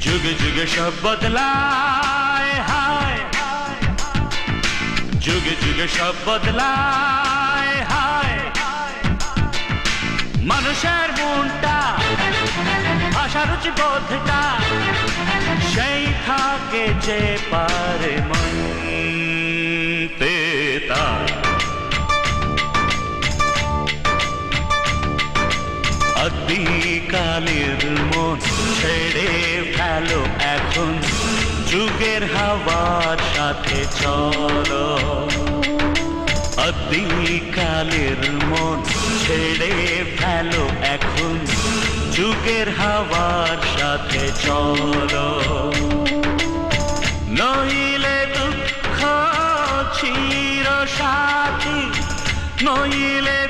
যুগে যুগে সব বদলায় হায়, যুগে যুগে সব বদলায় হায়। মানুষের মনটা ভাষা রুচি বোধটা সেই থাকে যে পারে মানতে তার। আদিকালের মন ছেড়ে ফেলো এখন, যুগের হাওয়ার সাথে চলো। আদিকালের মন ছেড়ে ফেলো এখন, যুগের হাওয়ার সাথে চলো। নইলে দুঃখ চির সাথী, নইলে